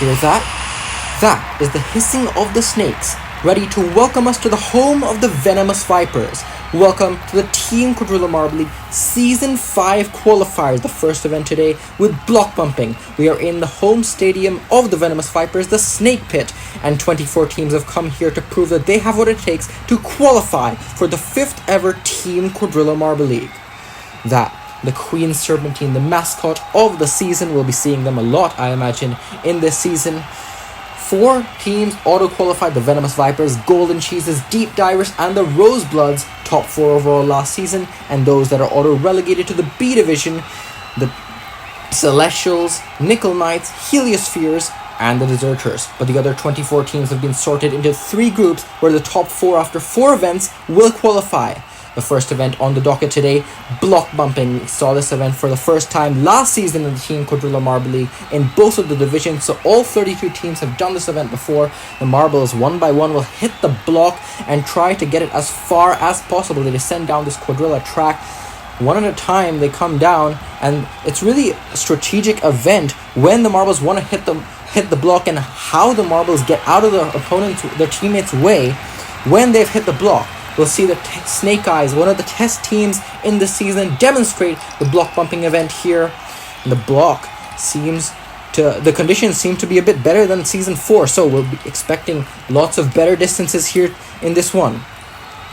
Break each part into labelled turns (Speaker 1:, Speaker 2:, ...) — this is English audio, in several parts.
Speaker 1: Hear that? That is the hissing of the snakes, ready to welcome us to the home of the Venomous Vipers. Welcome to the Team Quadrilla Marble League Season 5 Qualifiers, the first event today with block bumping. We are in the home stadium of the Venomous Vipers, the Snake Pit, and 24 teams have come here to prove that they have what it takes to qualify for the 5th ever Team Quadrilla Marble League. The Queen Serpentine, the mascot of the season, we'll be seeing them a lot, I imagine, in this season. 4 teams auto-qualified: the Venomous Vipers, Golden Cheeses, Deep Divers, and the Rosebloods, top 4 overall last season, and those that are auto-relegated to the B-Division, the Celestials, Nickel Knights, Heliospheres, and the Deserters. But the other 24 teams have been sorted into 3 groups where the top 4 after 4 events will qualify. The first event on the docket today, block bumping. We saw this event for the first time last season in the Team Quadrilla Marble League in both of the divisions, so all 32 teams have done this event before. The marbles, one by one, will hit the block and try to get it as far as possible. They descend down this quadrilla track. One at a time, they come down, and it's really a strategic event when the marbles want to hit the block, and how the marbles get out of their teammates' way when they've hit the block. We'll see the Snake Eyes, one of the test teams in the season, demonstrate the block bumping event here. And the conditions seem to be a bit better than season 4, so we'll be expecting lots of better distances here in this one.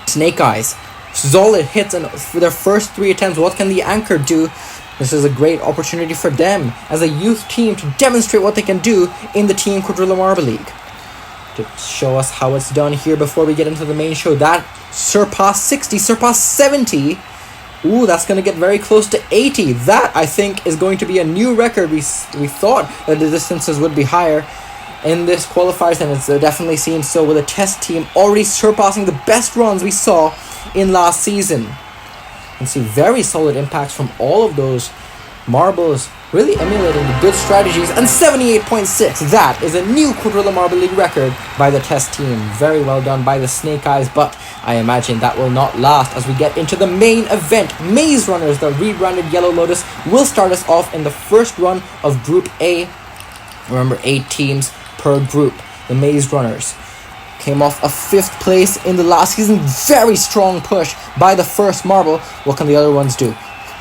Speaker 1: Snake Eyes, solid hits, and for their first 3 attempts, what can the anchor do? This is a great opportunity for them as a youth team to demonstrate what they can do in the Team Quadrilla Marble League. To show us how it's done here before we get into the main show, that surpassed 60, surpassed 70. Ooh, that's going to get very close to 80. That, I think, is going to be a new record. We thought that the distances would be higher in this qualifiers, and it definitely seems so, with a test team already surpassing the best runs we saw in last season. You can see very solid impacts from all of those marbles, really emulating the good strategies, and 78.6. That is a new Quadrilla Marble League record by the test team. Very well done by the Snake Eyes, but I imagine that will not last as we get into the main event. Maze Runners, the rebranded Yellow Lotus, will start us off in the first run of Group A. Remember, 8 teams per group. The Maze Runners came off a 5th place in the last season. Very strong push by the first marble. What can the other ones do?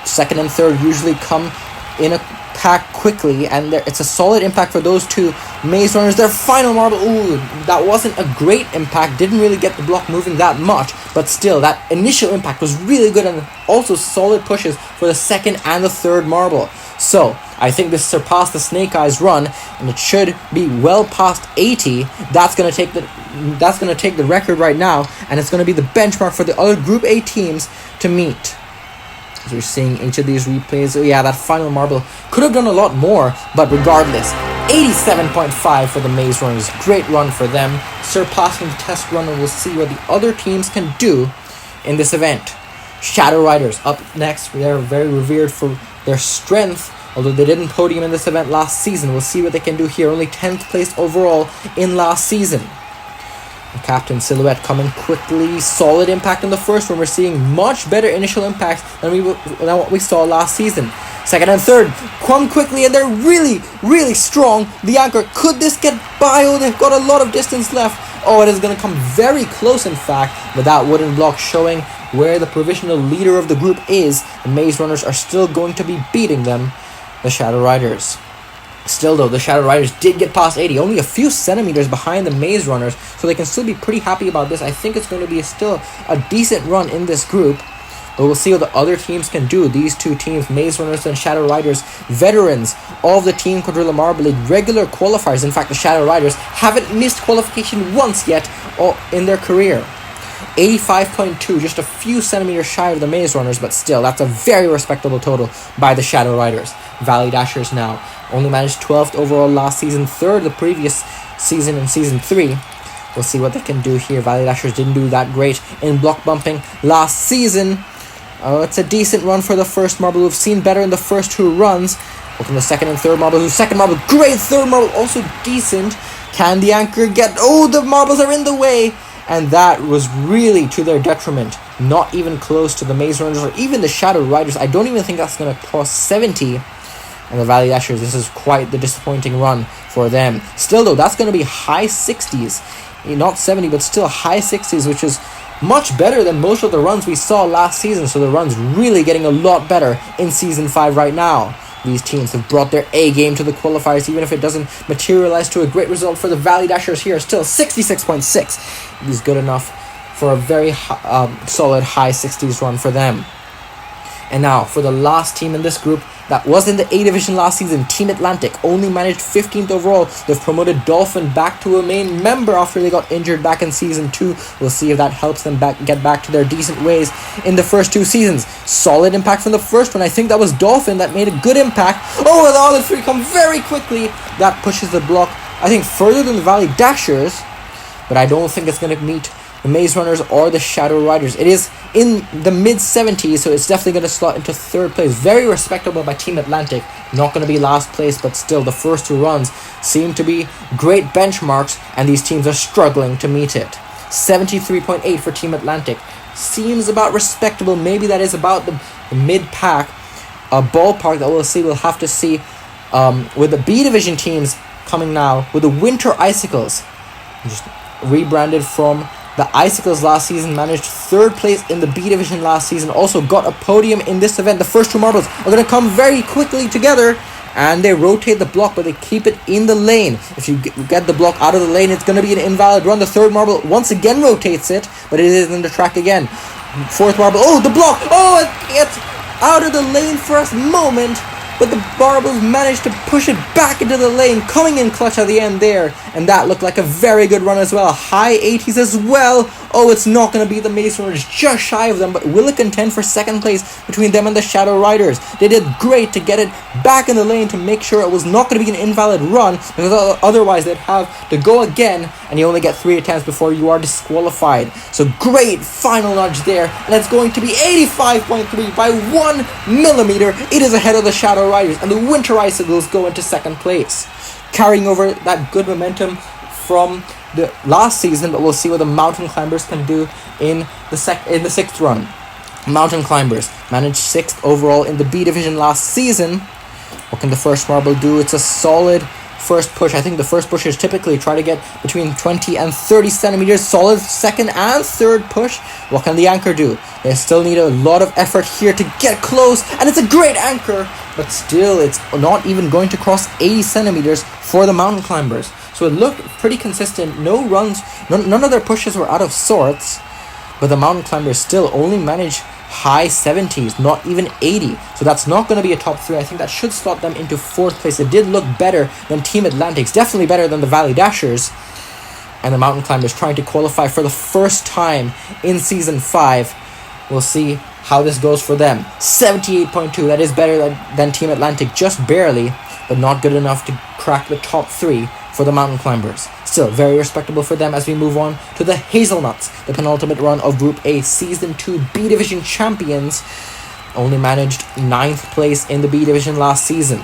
Speaker 1: Second and third usually come in a pack quickly, and it's a solid impact for those 2 Maze Runners. Their final marble, ooh, that wasn't a great impact, didn't really get the block moving that much, but still, that initial impact was really good, and also solid pushes for the second and the third marble. So, I think this surpassed the Snake Eyes run, and it should be well past 80. That's gonna take the record right now, and it's gonna be the benchmark for the other Group A teams to meet. As we're seeing each of these replays, so yeah, that final marble could have done a lot more, but regardless, 87.5 for the Maze Runners. Great run for them, surpassing the test run, and we'll see what the other teams can do in this event. Shadow Riders up next. They are very revered for their strength, although they didn't podium in this event last season. We'll see what they can do here. Only 10th place overall in last season. The Captain Silhouette coming quickly. Solid impact in the first one. We're seeing much better initial impacts than what we saw last season. Second and third come quickly, and they're really, really strong. The anchor, could this get by? Oh, they've got a lot of distance left. Oh, it is going to come very close, in fact, but that wooden block showing where the provisional leader of the group is. The Maze Runners are still going to be beating them, the Shadow Riders. Still though, the Shadow Riders did get past 80, only a few centimeters behind the Maze Runners, so they can still be pretty happy about this. I think it's going to be still a decent run in this group, but we'll see what the other teams can do. These 2 teams, Maze Runners and Shadow Riders, veterans of the Team Quadrilla Marble League, regular qualifiers. In fact, the Shadow Riders haven't missed qualification once yet in their career. 85.2, just a few centimeters shy of the Maze Runners, but still, that's a very respectable total by the Shadow Riders. Valley Dashers now only managed 12th overall last season, 3rd the previous season in Season 3. We'll see what they can do here. Valley Dashers didn't do that great in block bumping last season. It's a decent run for the first marble. We've seen better in the first 2 runs. Welcome the second and third marble. Second marble, great. Third marble, also decent. Can the anchor get... Oh, the marbles are in the way. And that was really to their detriment. Not even close to the Maze Runners or even the Shadow Riders. I don't even think that's going to cross 70. And the Valley Dashers, this is quite the disappointing run for them. Still though, that's going to be high 60s. Not 70, but still high 60s, which is much better than most of the runs we saw last season. So the run's really getting a lot better in Season 5 right now. These teams have brought their A game to the qualifiers, even if it doesn't materialize to a great result for the Valley Dashers here. Still 66.6 is good enough for a very solid high 60s run for them. And now for the last team in this group that was in the A-Division last season, Team Atlantic only managed 15th overall. They've promoted Dolphin back to a main member after they got injured back in Season 2. We'll see if that helps them get back to their decent ways in the first 2 seasons. Solid impact from the first one. I think that was Dolphin that made a good impact. Oh, and the other 3 come very quickly. That pushes the block, I think, further than the Valley Dashers, but I don't think it's going to meet the Maze Runners or the Shadow Riders. It is in the mid-70s, so it's definitely going to slot into 3rd place. Very respectable by Team Atlantic. Not going to be last place, but still the first 2 runs seem to be great benchmarks, and these teams are struggling to meet it. 73.8 for Team Atlantic. Seems about respectable. Maybe that is about the mid-pack ballpark that we'll see. We'll have to see with the B-Division teams coming now, with the Winter Icicles. Just rebranded from the Icicles last season, managed 3rd place in the B-Division last season, also got a podium in this event. The first 2 marbles are going to come very quickly together, and they rotate the block, but they keep it in the lane. If you get the block out of the lane, it's going to be an invalid run. The 3rd marble once again rotates it, but it is in the track again. 4th marble, oh, the block! Oh, it gets out of the lane for a moment, but the marbles managed to push it back into the lane, coming in clutch at the end there, and that looked like a very good run as well. High 80s as well. Oh, it's not going to be the Maze Runners, just shy of them, but will it contend for 2nd place between them and the Shadow Riders? They did great to get it back in the lane to make sure it was not going to be an invalid run, because otherwise they'd have to go again, and you only get 3 attempts before you are disqualified. So great final nudge there, and it's going to be 85.3 by 1 millimeter. It is ahead of the Shadow Riders, and the Winter Icicles go into 2nd place, carrying over that good momentum from the last season. But we'll see what the Mountain Climbers can do in the 6th run. Mountain Climbers managed 6th overall in the B Division last season. What can the first marble do? It's a solid first push. I think the first pushers typically try to get between 20 and 30 centimeters. Solid 2nd and 3rd push. What can the anchor do? They still need a lot of effort here to get close, and it's a great anchor, but still it's not even going to cross 80 centimeters for the Mountain Climbers. So it looked pretty consistent. No runs, none of their pushes were out of sorts, but the Mountain Climbers still only managed high 70s, not even 80. So that's not going to be a top 3. I think that should slot them into 4th place. It did look better than Team Atlantic's, definitely better than the Valley Dashers. And the Mountain Climbers trying to qualify for the first time in Season 5. We'll see how this goes for them. 78.2, that is better than Team Atlantic, just barely, but not good enough to crack the top 3 for the Mountain Climbers. Still very respectable for them as we move on to the Hazelnuts, the penultimate run of Group A, Season 2 B-Division champions. Only managed 9th place in the B-Division last season.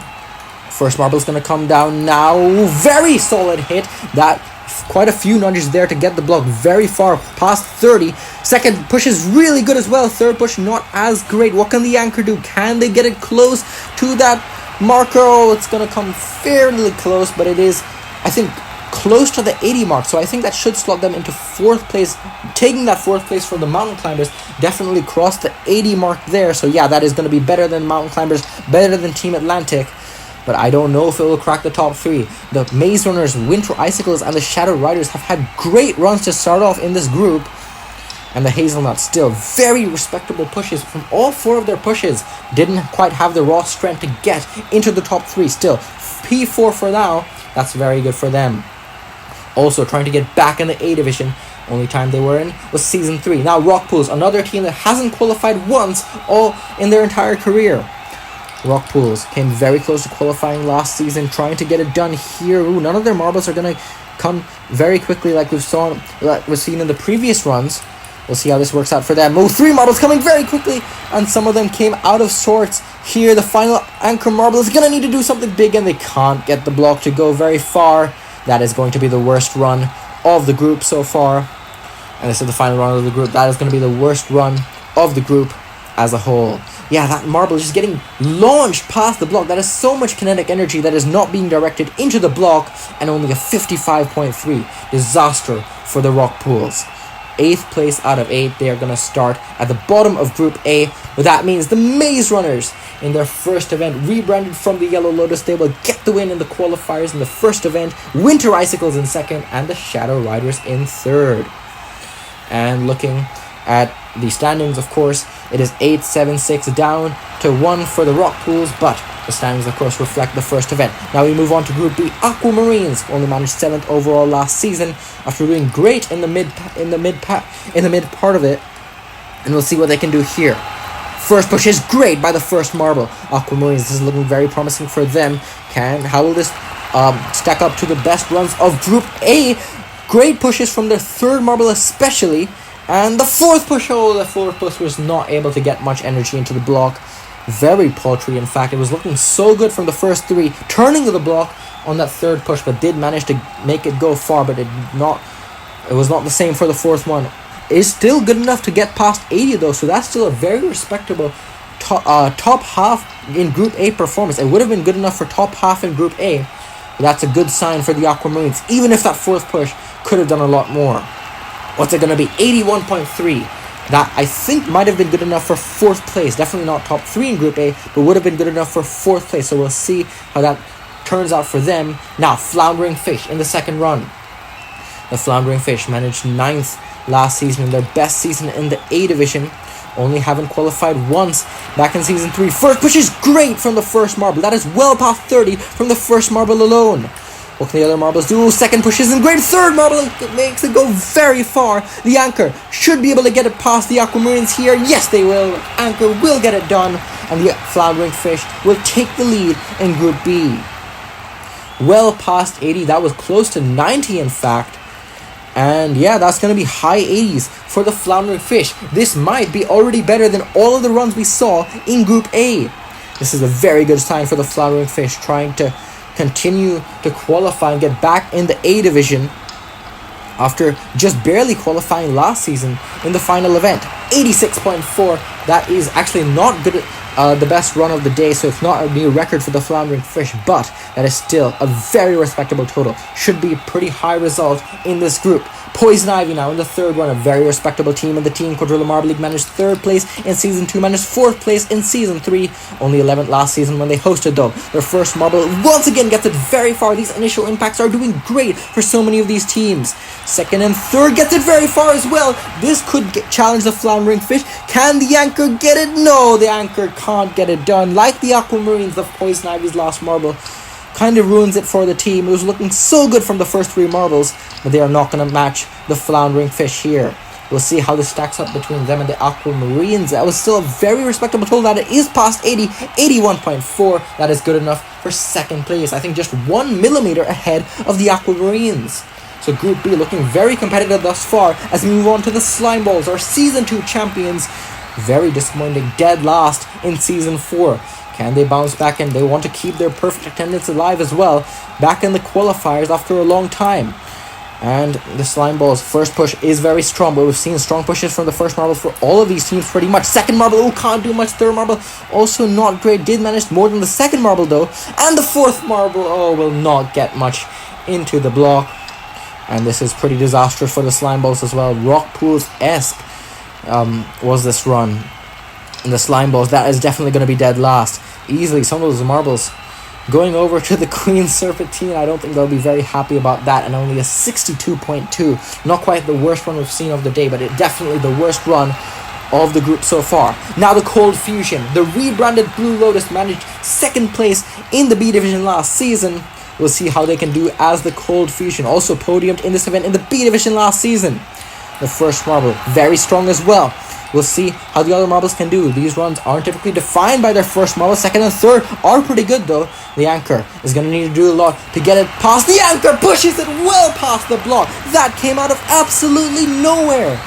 Speaker 1: First marble's going to come down now. Very solid hit. That quite a few nudges there to get the block very far past 30. 2nd push is really good as well. 3rd push not as great. What can the anchor do? Can they get it close to that marker? Oh, it's going to come fairly close, but it is, I think, close to the 80 mark. So I think that should slot them into 4th place. Taking that 4th place from the Mountain Climbers definitely crossed the 80 mark there. So yeah, that is going to be better than Mountain Climbers, better than Team Atlantic. But I don't know if it will crack the top 3. The Maze Runners, Winter Icicles, and the Shadow Riders have had great runs to start off in this group. And the Hazelnuts still very respectable pushes from all 4 of their pushes. Didn't quite have the raw strength to get into the top 3. Still, P4 for now. That's very good for them. Also trying to get back in the A Division. Only time they were in was Season 3. Now Rock Pools, another team that hasn't qualified once all in their entire career. Rock Pools came very close to qualifying last season, trying to get it done here. Ooh, none of their marbles are going to come very quickly like we've seen in the previous runs. We'll see how this works out for them. Oh, 3 marbles coming very quickly, and some of them came out of sorts here. The final anchor marble is going to need to do something big, and they can't get the block to go very far. That is going to be the worst run of the group so far. And this is the final run of the group. That is going to be the worst run of the group as a whole. Yeah, that marble is just getting launched past the block. That is so much kinetic energy that is not being directed into the block, and only a 55.3. Disaster for the Rock Pools. 8th place out of 8. They are going to start at the bottom of Group A. But that means the Maze Runners, in their first event, rebranded from the Yellow Lotus, they will get the win in the qualifiers in the first event. Winter Icicles in second, and the Shadow Riders in third. And looking at the standings, of course, it is 8-7-6 down to 1 for the Rock Pools, but the standings, of course, reflect the first event. Now we move on to Group B. Aquamarines only managed 7th overall last season after doing great in the mid part of it, and we'll see what they can do here. First push is great by the first marble. Aquamarines, this is looking very promising for them. How will this stack up to the best runs of Group A? Great pushes from their third marble especially. And the fourth push, was not able to get much energy into the block. Very paltry, in fact. It was looking so good from the first 3, turning to the block on that third push, but did manage to make it go far, but it was not the same for the fourth one. It is still good enough to get past 80 though, so that's still a very respectable top half in Group A performance. It would have been good enough for top half in Group A, but that's a good sign for the Aquamarines, even if that fourth push could have done a lot more. What's it going to be? 81.3. That, I think, might have been good enough for 4th place. Definitely not top 3 in Group A, but would have been good enough for 4th place. So we'll see how that turns out for them. Now, Floundering Fish in the second run. The Floundering Fish managed 9th last season in their best season in the A-Division, only having qualified once back in Season 3. First push is great from the first marble. That is well past 30 from the first marble alone. What can the other marbles do? Second push isn't great. Third marble, it makes it go very far. The Anchor should be able to get it past the Aquamarines here. Yes, they will. Anchor will get it done, and the Floundering Fish will take the lead in Group B. Well past 80. That was close to 90, in fact. And yeah, that's going to be high 80s for the Floundering Fish. This might be already better than all of the runs we saw in Group A. This is a very good sign for the Floundering Fish, trying to continue to qualify and get back in the A-Division after just barely qualifying last season in the final event. 86.4. That is actually not good, the best run of the day, so it's not a new record for the Floundering Fish, but that is still a very respectable total. Should be a pretty high result in this group. Poison Ivy now in the third run, a very respectable team in the Team Quadrilla Marble League, managed 3rd place in Season 2, managed 4th place in Season 3, only 11th last season when they hosted though. Their first marble once again gets it very far. These initial impacts are doing great for so many of these teams. Second and third gets it very far as well. This could challenge the Floundering Fish. Can the Anchor get it? No, the Anchor can't get it done. Like the Aquamarines, the Poison Ivy's last marble kind of ruins it for the team. It was looking so good from the first 3 marbles, but they are not going to match the Floundering Fish here. We'll see how this stacks up between them and the Aquamarines. That was still a very respectable total. That it is past 80, 81.4. That is good enough for 2nd place. I think just 1 millimeter ahead of the Aquamarines. So Group B looking very competitive thus far as we move on to the Slime Balls, our Season 2 champions. Very disappointing, dead last in Season 4. Can they bounce back, and they want to keep their perfect attendance alive as well, back in the qualifiers after a long time. And the Slime Balls' first push is very strong, but we've seen strong pushes from the first marble for all of these teams pretty much. Second marble, can't do much. Third marble, also not great. Did manage more than the second marble though. And the fourth marble, will not get much into the block. And this is pretty disastrous for the Slime Balls as well. Rock Pools-esque was this run. And the Slime Balls, that is definitely going to be dead last. Easily, some of those marbles going over to the Queen Serpentine. I don't think they'll be very happy about that. And only a 62.2. Not quite the worst run we've seen of the day, but it definitely the worst run of the group so far. Now the Cold Fusion. The rebranded Blue Lotus managed 2nd place in the B Division last season. We'll see how they can do as the Cold Fusion. Also podiumed in this event in the B Division last season. The first marble, very strong as well. We'll see how the other marbles can do. These runs aren't typically defined by their first marble. Second and third are pretty good though. The Anchor is going to need to do a lot to get it past. The Anchor pushes it well past the block. That came out of absolutely nowhere.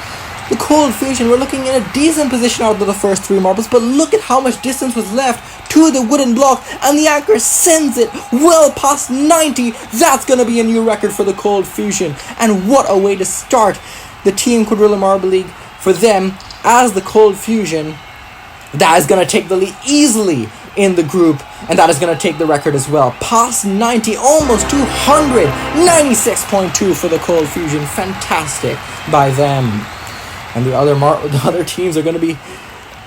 Speaker 1: The Cold Fusion were looking in a decent position out of the first 3 marbles, but look at how much distance was left to the wooden block, and the Anchor sends it well past 90. That's going to be a new record for the Cold Fusion. And what a way to start the Team Quadrilla Marble League for them, as the Cold Fusion That is going to take the lead easily in the group, and that is going to take the record as well. Past 90, almost 200, 96.2 for the Cold Fusion. Fantastic by them. And the other teams are going to be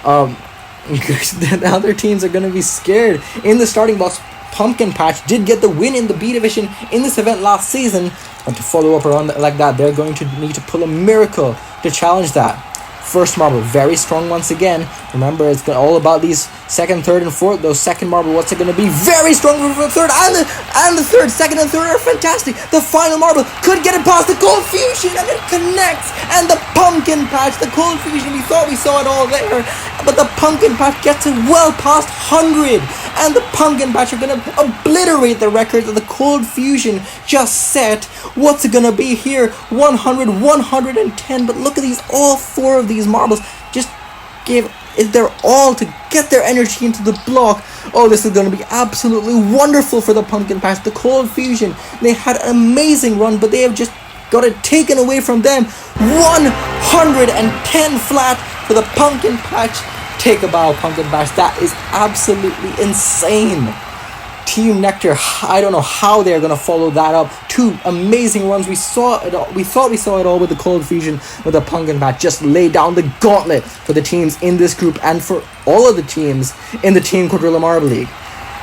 Speaker 1: the other teams are going to be scared in the starting blocks. Pumpkin Patch did get the win in the B Division in this event last season, but to follow up around like that, they're going to need to pull a miracle to challenge that. First marble, very strong once again. Remember, it's all about these second, third, and fourth. Those second marble, what's it going to be? Very strong for the third, and the third, second, and third are fantastic. The final marble could get it past the Cold Fusion, and it connects. And the Pumpkin Patch, the Cold Fusion, we thought we saw it all there, but the Pumpkin Patch gets it well past 100. And the Pumpkin Patch are going to obliterate the record that the Cold Fusion just set. What's it going to be here? 100, 110. But look at these, all four of these marbles just gave it their all to get their energy into the block. Oh, this is going to be absolutely wonderful for the Pumpkin Patch. The Cold Fusion, they had an amazing run, but they have just got it taken away from them. 110 flat for the Pumpkin Patch. Take a bow, Pumpkin Patch. That is absolutely insane. Team Nectar, I don't know how they're going to follow that up. Two amazing runs. We saw it all. We thought we saw it all with the Cold Fusion, with the Pumpkin Patch. Just lay down the gauntlet for the teams in this group and for all of the teams in the Team Quadrilla Marble League.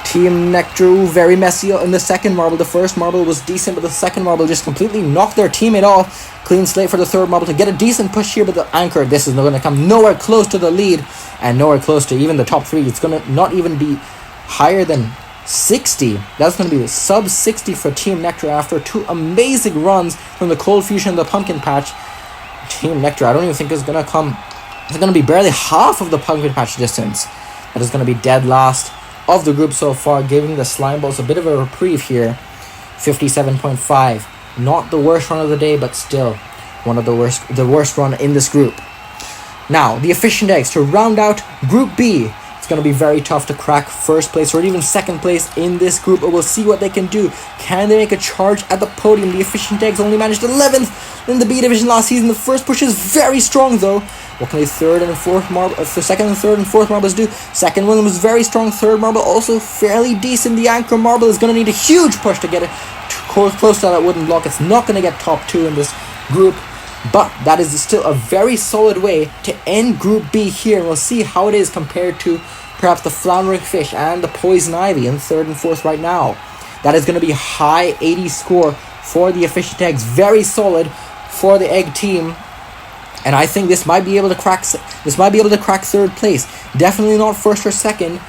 Speaker 1: Team Nectar, very messy in the second marble. The first marble was decent, but the second marble just completely knocked their teammate off. Clean slate for the third marble to get a decent push here, but the anchor, this is not going to come nowhere close to the lead and nowhere close to even the top three. It's going to not even be higher than 60. That's going to be sub 60 for Team Nectar after two amazing runs from the Cold Fusion and the Pumpkin Patch. Team Nectar, I don't even think is going to come. It's going to be barely half of the Pumpkin Patch distance. That is going to be dead last of the group so far, giving the Slime Balls a bit of a reprieve here. 57.5. Not the worst run of the day, but still one of the worst run in this group. Now, the Efficient Eggs to round out Group B. It's going to be very tough to crack first place or even second place in this group, but we'll see what they can do. Can they make a charge at the podium? The Efficient Eggs only managed 11th in the B Division last season. The first push is very strong, though. What can the second and third and fourth marbles do? Second one was very strong. Third marble also fairly decent. The anchor marble is going to need a huge push to get it close to that wooden block. It's not going to get top two in this group, but that is still a very solid way to end Group B here. And we'll see how it is compared to perhaps the Floundering Fish and the Poison Ivy in third and fourth right now. That is going to be a high 80 score for the Efficient Eggs. Very solid for the Egg team. And I think this might be able to crack third place. Definitely not first or second.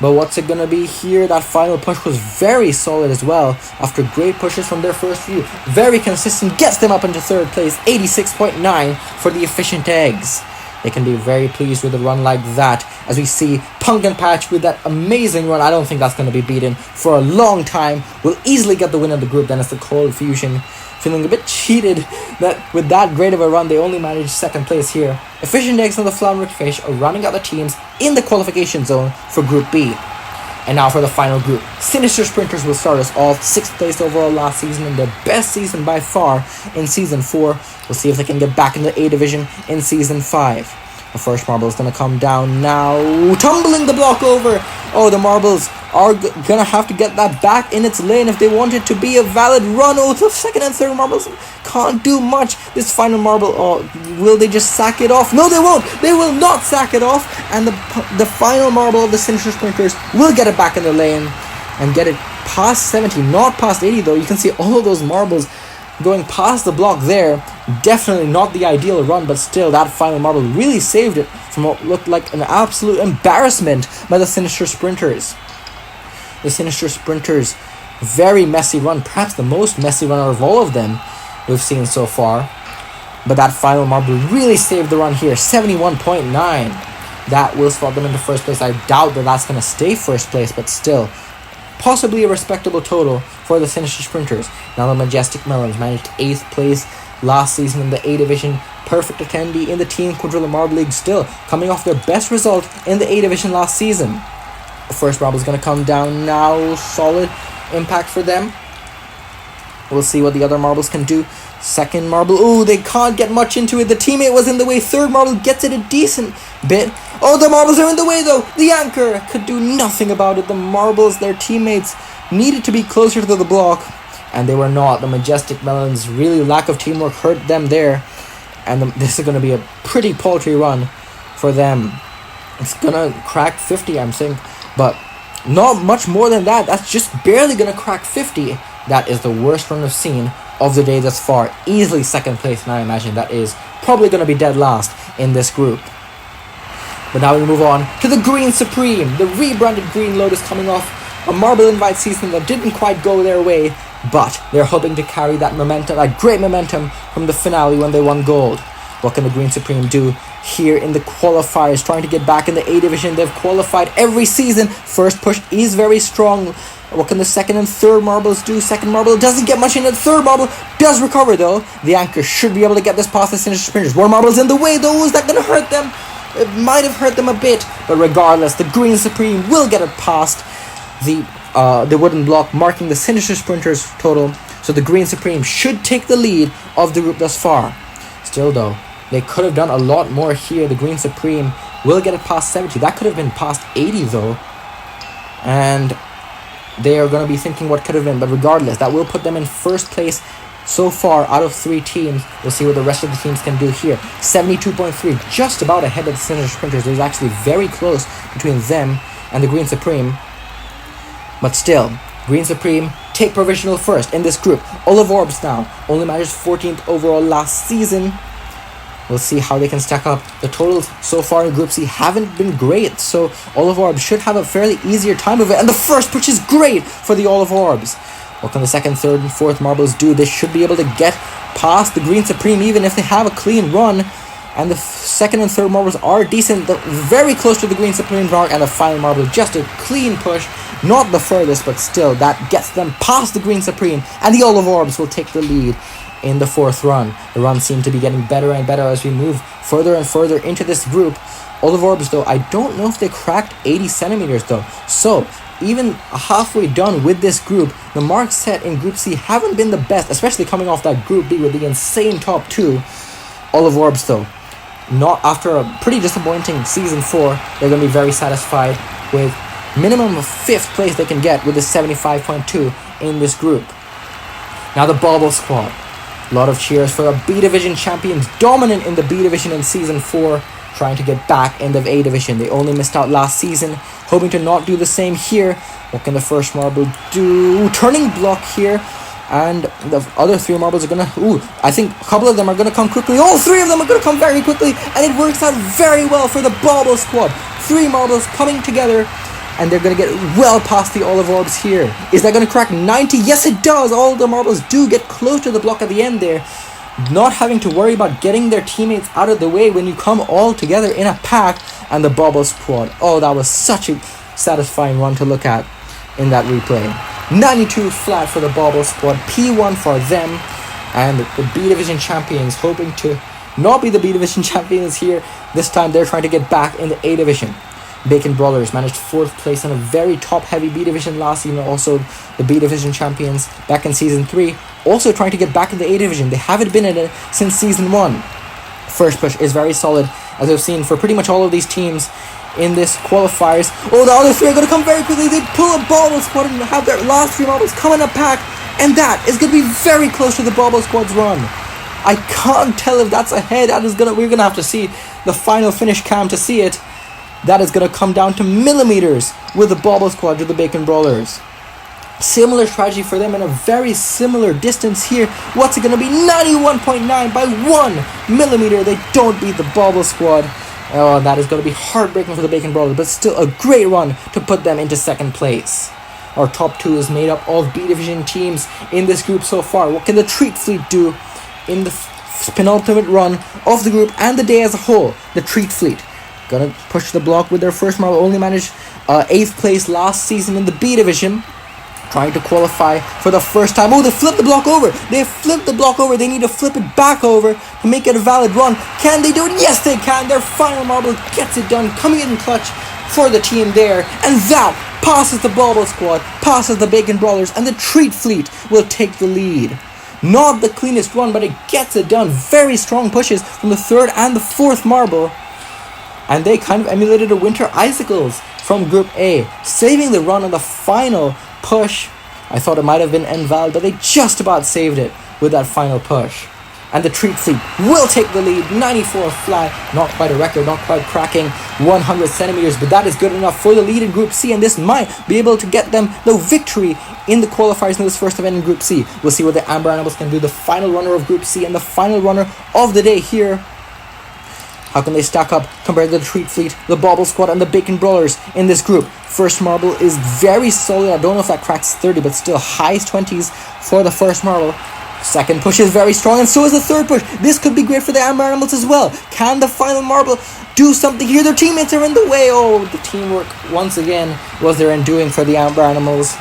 Speaker 1: But what's it going to be here? That final push was very solid as well. After great pushes from their first few. Very consistent. Gets them up into third place. 86.9 for the Efficient Eggs. They can be very pleased with a run like that. As we see Pumpkin Patch with that amazing run. I don't think that's going to be beaten for a long time. Will easily get the win of the group. Then it's the Cold Fusion. Feeling a bit cheated that with that great of a run they only managed second place here. Efficient Eggs and the Floundering Fish are running out the teams in the qualification zone for Group B. And now for the final group. Sinister Sprinters will start us off 6th place overall last season and their best season by far in Season 4. We'll see if they can get back in the A-Division in Season 5. The first marble is going to come down now. Tumbling the block over. Oh, the marbles are going to have to get that back in its lane if they want it to be a valid run. Oh, the second and third marbles can't do much. This final marble, will they just sack it off? No, they won't. They will not sack it off. And the final marble of the Sinister Sprinters will get it back in the lane and get it past 70, not past 80 though. You can see all of those marbles going past the block there. Definitely not the ideal run, but still that final marble really saved it from what looked like an absolute embarrassment by the Sinister Sprinters. The Sinister Sprinters, very messy run, perhaps the most messy run out of all of them we've seen so far. But that final marble really saved the run here, 71.9. That will spot them into first place. I doubt that that's going to stay first place, but still, possibly a respectable total for the Sinister Sprinters. Now the Majestic Melons managed 8th place last season in the A-Division. Perfect attendee in the Team Quadrilla Marble League, still coming off their best result in the A-Division last season. The first marble is going to come down now. Solid impact for them. We'll see what the other marbles can do. Second marble, ooh, they can't get much into it. The teammate was in the way. Third marble gets it a decent bit. Oh, the marbles are in the way though. The anchor could do nothing about it. The marbles, their teammates, needed to be closer to the block, and they were not. The Majestic Melons, really lack of teamwork hurt them there, and this is going to be a pretty paltry run for them. It's going to crack 50, I'm saying, but not much more than that. That's just barely going to crack 50. That is the worst run I've seen of the day thus far. Easily second place, and I imagine that is probably going to be dead last in this group. But now we move on to the Green Supreme. The rebranded Green Lotus coming off a Marble Invite season that didn't quite go their way, but they're hoping to carry that momentum, that great momentum from the finale when they won gold. What can the Green Supreme do here in the qualifiers, trying to get back in the A-Division? They've qualified every season. First push is very strong. What can the second and third marbles do? Second marble doesn't get much in it. Third marble does recover though. The anchor should be able to get this past the Sinister Sprinters. More marbles in the way though. Is that going to hurt them? It might have hurt them a bit, but regardless, the Green Supreme will get it past the wooden block, marking the Sinister Sprinters total. So the Green Supreme should take the lead of the group thus far. Still though, they could have done a lot more here. The Green Supreme will get it past 70. That could have been past 80 though. And they are going to be thinking what could have been. But regardless, that will put them in first place so far out of 3 teams. We'll see what the rest of the teams can do here. 72.3, just about ahead of the Sinister Sprinters. It was actually very close between them and the Green Supreme. But still, Green Supreme take provisional first in this group. Olive Orbs now only managed 14th overall last season. We'll see how they can stack up. The totals so far in Group C haven't been great, so Olive Orbs should have a fairly easier time of it. And the first push is great for the Olive Orbs. What can the second, third, and fourth marbles do? They should be able to get past the Green Supreme even if they have a clean run. And the second and third marbles are decent, very close to the Green Supreme mark. And the final marble, just a clean push. Not the furthest, but still, that gets them past the Green Supreme. And the Olive Orbs will take the lead in the fourth run. The runs seem to be getting better and better as we move further and further into this group. Olive Orbs, though, I don't know if they cracked 80 centimeters, though. So, even halfway done with this group, the marks set in Group C haven't been the best, especially coming off that Group B with the insane top 2. Olive Orbs, though, not after a pretty disappointing Season 4, they're going to be very satisfied with minimum of 5th place they can get with a 75.2 in this group. Now the Bauble Squad. A lot of cheers for the B-Division champions, dominant in the B-Division in Season 4, trying to get back in the A-Division. They only missed out last season, hoping to not do the same here. What can the first marble do? Turning block here. And the other 3 marbles are going to... I think a couple of them are going to come quickly. All 3 of them are going to come very quickly. And it works out very well for the Bauble Squad. 3 marbles coming together. And they're going to get well past the Olive Orbs here. Is that going to crack 90? Yes, it does. All the marbles do get close to the block at the end there. Not having to worry about getting their teammates out of the way when you come all together in a pack. And the Bauble Squad. Oh, that was such a satisfying run to look at in that replay. 92 flat for the Bauble Squad. P1 for them. And the B-Division champions hoping to not be the B-Division champions here. This time they're trying to get back in the A-Division. Bacon Brawlers managed 4th place in a very top-heavy B-Division last season. Also, the B-Division champions back in Season 3. Also trying to get back in the A-Division. They haven't been in it since Season 1. First push is very solid, as I've seen for pretty much all of these teams in this qualifiers. Oh, the other 3 are going to come very quickly. They pull a Bauble Squad and have their last 3 marbles come in a pack. And that is going to be very close to the Bauble Squad's run. I can't tell if that's ahead. We're going to have to see the final finish cam to see it. That is going to come down to millimeters with the Bauble Squad to the Bacon Brawlers. Similar strategy for them in a very similar distance here. What's it going to be? 91.9 by 1 millimeter. They don't beat the Bauble Squad. Oh, that is going to be heartbreaking for the Bacon Brawlers, but still a great run to put them into 2nd place. Our top 2 is made up of B-Division teams in this group so far. What can the Treat Fleet do in the penultimate run of the group and the day as a whole? The Treat Fleet gonna push the block with their first marble. Only managed 8th place last season in the B-Division. Trying to qualify for the first time. Oh, they flipped the block over. They flipped the block over. They need to flip it back over to make it a valid run. Can they do it? Yes, they can. Their final marble gets it done. Coming in clutch for the team there. And that passes the Bauble Squad, passes the Bacon Brawlers, and the Treat Fleet will take the lead. Not the cleanest run, but it gets it done. Very strong pushes from the 3rd and the 4th marble. And they kind of emulated the Winter Icicles from Group A, saving the run on the final push. I thought it might have been Enval, but they just about saved it with that final push. And the Treat Fleet will take the lead, 94 flat, not quite a record, not quite cracking 100 centimeters, but that is good enough for the lead in Group C, and this might be able to get them the victory in the qualifiers in this first event in Group C. We'll see what the Amber Animals can do, the final runner of Group C and the final runner of the day here. How can they stack up compared to the Treat Fleet, the Bauble Squad, and the Bacon Brawlers in this group? First marble is very solid. I don't know if that cracks 30, but still highest 20s for the first marble. Second push is very strong, and so is the third push. This could be great for the Amber Animals as well. Can the final marble do something here? Their teammates are in the way. Oh, the teamwork once again was their undoing for the Amber Animals.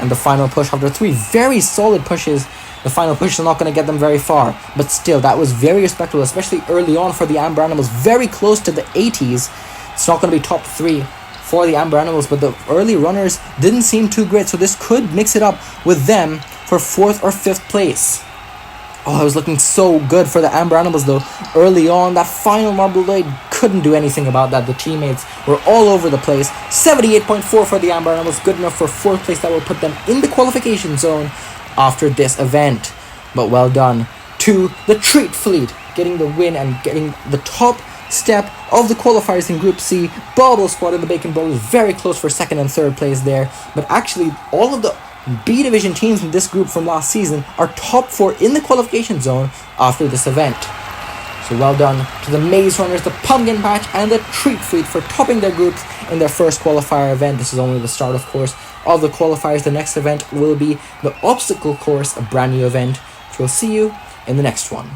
Speaker 1: And the final push after 3 very solid pushes. The final push is not going to get them very far, but still, that was very respectable, especially early on for the Amber Animals, very close to the 80s. It's not going to be top 3 for the Amber Animals, but the early runners didn't seem too great, so this could mix it up with them for 4th or 5th place. Oh, it was looking so good for the Amber Animals though. Early on, that final marble blade couldn't do anything about that. The teammates were all over the place. 78.4 for the Amber Animals, good enough for 4th place. That will put them in the qualification zone after this event. But well done to the Treat Fleet, getting the win and getting the top step of the qualifiers in Group C. Bauble Squad and the Bacon Brawlers very close for 2nd and 3rd place there. But actually, all of the B Division teams in this group from last season are top 4 in the qualification zone after this event. So well done to the Maze Runners, the Pumpkin Patch, and the Treat Fleet for topping their groups in their first qualifier event. This is only the start, of course, of the qualifiers. The next event will be the Obstacle Course, a brand new event. So we'll see you in the next one.